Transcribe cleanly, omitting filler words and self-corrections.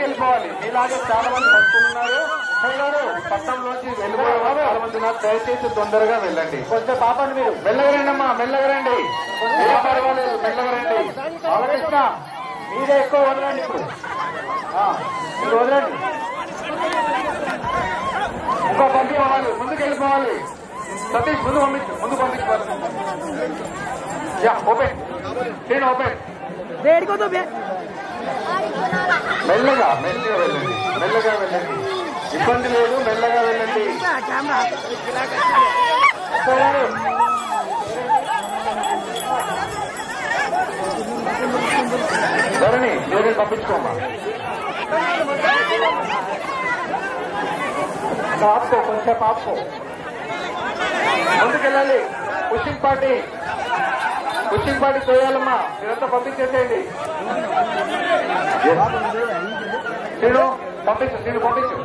వెళ్ళిపోవాలి. మీలాగే చాలా మంది భక్తులు ఉన్నారు. పట్టణంలోంచి వెళ్ళిపోయే వాళ్ళు చాలా మంది ఉన్నారు. దయచేసి తొందరగా వెళ్ళండి. కొంచెం పాపండి, మీరు మెల్లగా రండి అమ్మా, మెల్లగా రండి. పర్వాలేదు, మెల్లగా రండి. బాలకృష్ణ మీరే ఎక్కువ వదలండి. ఇప్పుడు మీరు వదలండి. ఇంకో పంపించాలి, ముందుకు వెళ్ళిపోవాలి. సతీష్ ముందు పంపించు, ముందు పంపించుకోవాలి. యా ఓపెన్, నేను ఓపెన్. మెల్లగా మెల్లగా వెళ్ళండి, మెల్లగా వెళ్ళండి. ఇబ్బంది లేదు, మెల్లగా వెళ్ళండి. ధరణి నేను పంపించుకోమ్మా. ఆపుకో, కొంచెం ఆపుకో. ముందుకెళ్ళాలి. పుషింగ్ పార్టీ తోయాలమ్మా. మీరంతా పంపించేసేయండి. నేను పంపించు.